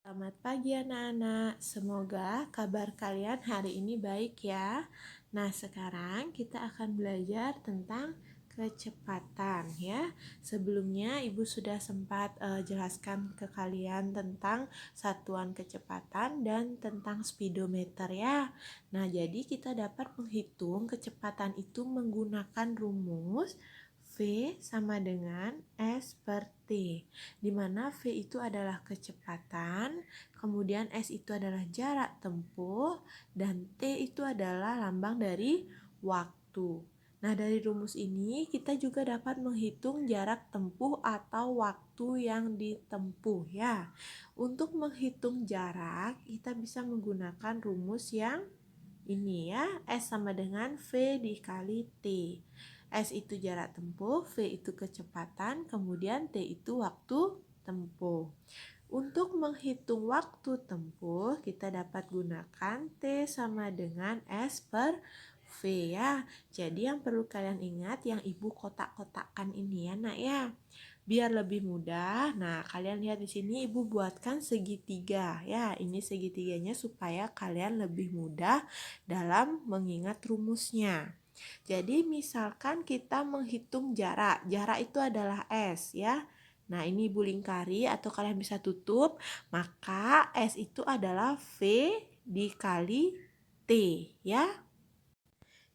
Selamat pagi anak-anak, semoga kabar kalian hari ini baik ya. Nah sekarang kita akan belajar tentang kecepatan ya. Sebelumnya ibu sudah sempat jelaskan ke kalian tentang satuan kecepatan dan tentang speedometer ya. Nah jadi kita dapat menghitung kecepatan itu menggunakan rumus V sama dengan S per T, di mana V itu adalah kecepatan, kemudian S itu adalah jarak tempuh, dan T itu adalah lambang dari waktu. Nah, dari rumus ini kita juga dapat menghitung jarak tempuh atau waktu yang ditempuh ya. Untuk menghitung jarak, kita bisa menggunakan rumus yang ini ya, S sama dengan V dikali T. S itu jarak tempuh, V itu kecepatan, kemudian T itu waktu tempuh. Untuk menghitung waktu tempuh, kita dapat gunakan T sama dengan S per V ya. Jadi yang perlu kalian ingat yang ibu kotak-kotakkan ini ya nak ya. Biar lebih mudah, nah kalian lihat di sini ibu buatkan segitiga ya. Ini segitiganya supaya kalian lebih mudah dalam mengingat rumusnya. Jadi misalkan kita menghitung jarak. Jarak itu adalah S ya. Nah, ini ibu lingkari atau kalian bisa tutup. Maka S itu adalah V dikali T ya.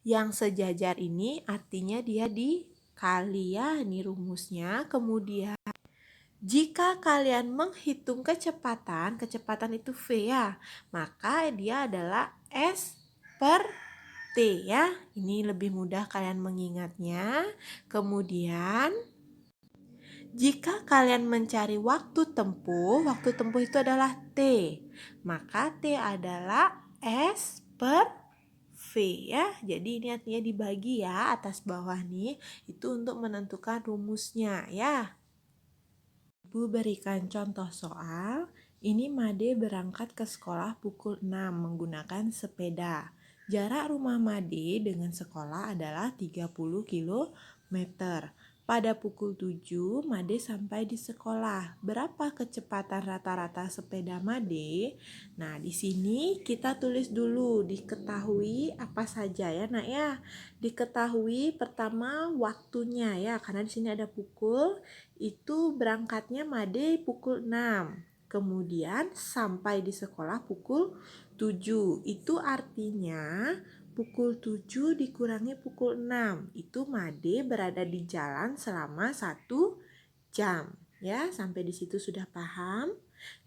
Yang sejajar ini artinya dia dikali ya. Ini rumusnya. Kemudian jika kalian menghitung kecepatan itu V ya. Maka dia adalah S per T ya. Ini lebih mudah kalian mengingatnya. Kemudian jika kalian mencari waktu tempuh itu adalah T. Maka T adalah S per V ya. Jadi ini artinya dibagi ya atas bawah nih. Itu untuk menentukan rumusnya ya. Ibu berikan contoh soal. Ini Made berangkat ke sekolah pukul 6 menggunakan sepeda. Jarak rumah Made dengan sekolah adalah 30 km. Pada pukul 7, Made sampai di sekolah. Berapa kecepatan rata-rata sepeda Made? Nah, di sini kita tulis dulu diketahui apa saja ya, Nak ya. Diketahui pertama waktunya ya, karena di sini ada pukul, itu berangkatnya Made pukul 6. Kemudian sampai di sekolah pukul 7. Itu artinya pukul 7 dikurangi pukul 6. Itu Made berada di jalan selama 1 jam. Ya, sampai di situ sudah paham?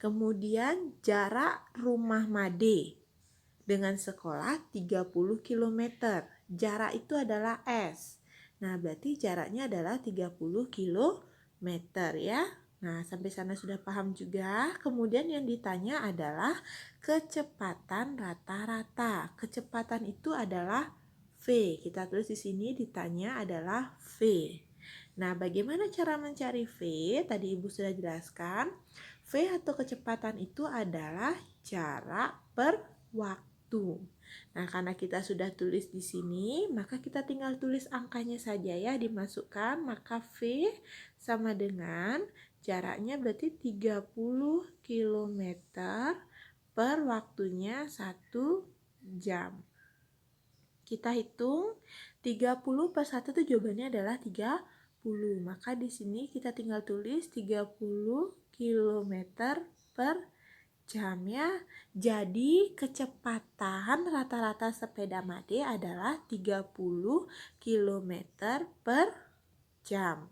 Kemudian jarak rumah Made dengan sekolah 30 km. Jarak itu adalah S. Nah, berarti jaraknya adalah 30 km ya. Nah, sampai sana sudah paham juga. Kemudian yang ditanya adalah kecepatan rata-rata. Kecepatan itu adalah V. Kita tulis di sini ditanya adalah V. Nah, bagaimana cara mencari V? Tadi Ibu sudah jelaskan. V atau kecepatan itu adalah jarak per waktu. Nah, karena kita sudah tulis di sini, maka kita tinggal tulis angkanya saja ya, dimasukkan. Maka V sama dengan jaraknya berarti 30 km per waktunya 1 jam. Kita hitung 30 per 1 itu jawabannya adalah 30. Maka di sini kita tinggal tulis 30 km per jam ya. Jadi kecepatan rata-rata sepeda Made adalah 30 km per jam.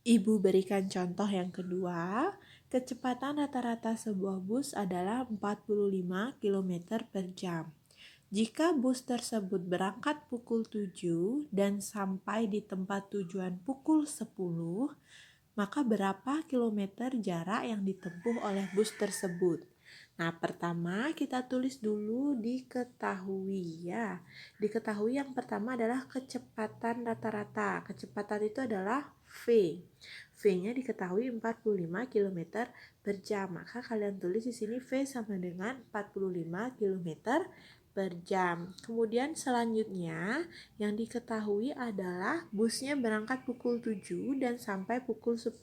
Ibu berikan contoh yang kedua. Kecepatan rata-rata sebuah bus adalah 45 km per jam. Jika bus tersebut berangkat pukul 7 dan sampai di tempat tujuan pukul 10, maka berapa kilometer jarak yang ditempuh oleh bus tersebut? Nah, pertama kita tulis dulu diketahui ya. Diketahui yang pertama adalah kecepatan rata-rata. Kecepatan itu adalah V. V-nya diketahui 45 km per jam. Maka kalian tulis di sini V sama dengan 45 km per jam. Kemudian selanjutnya yang diketahui adalah busnya berangkat pukul 7 dan sampai pukul 10.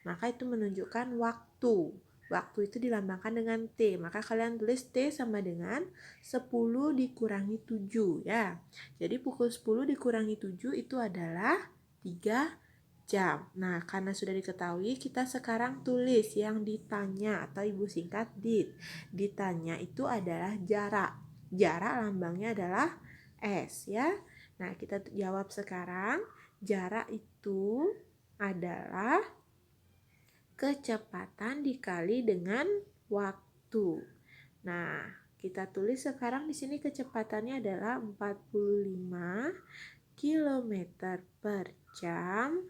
Maka itu menunjukkan waktu. Waktu itu dilambangkan dengan T. Maka kalian tulis T sama dengan 10 dikurangi 7 ya. Jadi pukul 10 dikurangi 7 itu adalah 3 jam. Nah, karena sudah diketahui, kita sekarang tulis yang ditanya atau ibu singkat DIT. Ditanya itu adalah jarak. Jarak lambangnya adalah S ya. Nah, kita jawab sekarang. Jarak itu adalah kecepatan dikali dengan waktu. Nah, kita tulis sekarang di sini kecepatannya adalah 45 km per jam.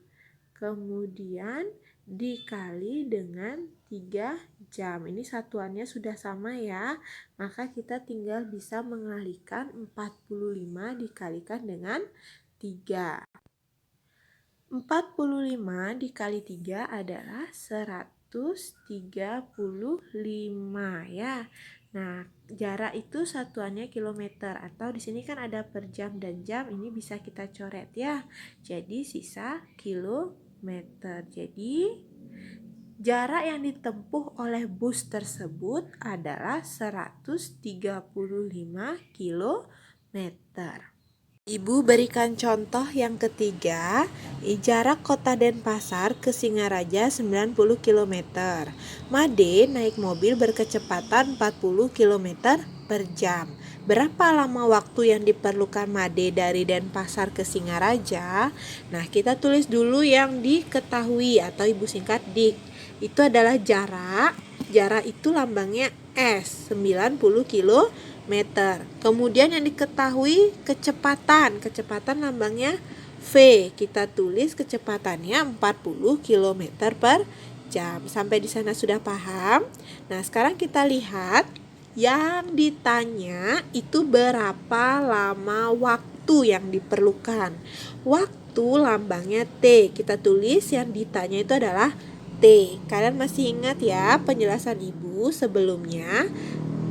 Kemudian dikali dengan 3 jam. Ini satuannya sudah sama ya. Maka kita tinggal bisa mengalihkan 45 dikalikan dengan 3. 45 dikali 3 adalah 135 ya. Nah, jarak itu satuannya kilometer atau di sini kan ada per jam dan jam, ini bisa kita coret ya. Jadi sisa kilometer. Jadi jarak yang ditempuh oleh bus tersebut adalah 135 kilometer. Ibu berikan contoh yang ketiga, jarak kota Denpasar ke Singaraja 90 km. Made naik mobil berkecepatan 40 km per jam. Berapa lama waktu yang diperlukan Made dari Denpasar ke Singaraja? Nah, kita tulis dulu yang diketahui atau ibu singkat DIK. Itu adalah jarak. Jarak itu lambangnya S, 90 km. Kemudian yang diketahui kecepatan lambangnya V. Kita tulis kecepatannya 40 km per jam. Sampai di sana sudah paham? Nah, sekarang kita lihat yang ditanya itu berapa lama waktu yang diperlukan. Waktu lambangnya T. Kita tulis yang ditanya itu adalah T. Kalian masih ingat ya penjelasan ibu sebelumnya?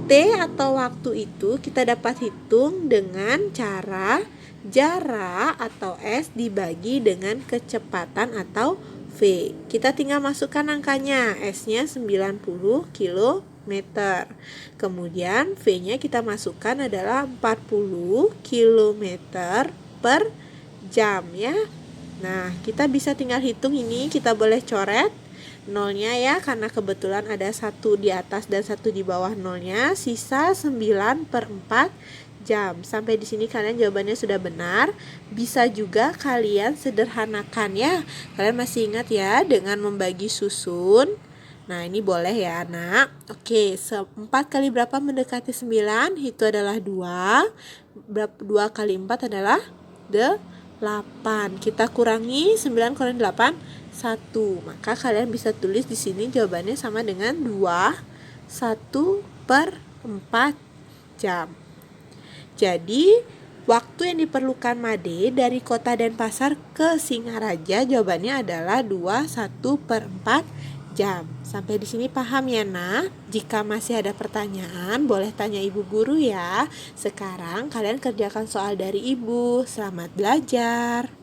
T atau waktu itu kita dapat hitung dengan cara jarak atau S dibagi dengan kecepatan atau V. Kita tinggal masukkan angkanya. S-nya 90 km. Kemudian V-nya kita masukkan adalah 40 km per jam ya. Nah, kita bisa tinggal hitung ini, kita boleh coret nolnya ya, karena kebetulan ada satu di atas dan satu di bawah nolnya, sisa 9/4 jam. Sampai di sini kalian jawabannya sudah benar. Bisa juga kalian sederhanakan ya. Kalian masih ingat ya dengan membagi susun. Nah, ini boleh ya anak. Oke, 4 kali berapa mendekati 9? Itu adalah 2. 2 kali 4 adalah 8. Kita kurangi 9 kurangi 8, 1. Maka kalian bisa tulis di sini jawabannya sama dengan 1/4 jam. Jadi, waktu yang diperlukan Made dari kota Denpasar ke Singaraja jawabannya adalah 1/4 jam. Sampai di sini paham ya, Nak? Jika masih ada pertanyaan, boleh tanya ibu guru ya. Sekarang kalian kerjakan soal dari ibu. Selamat belajar.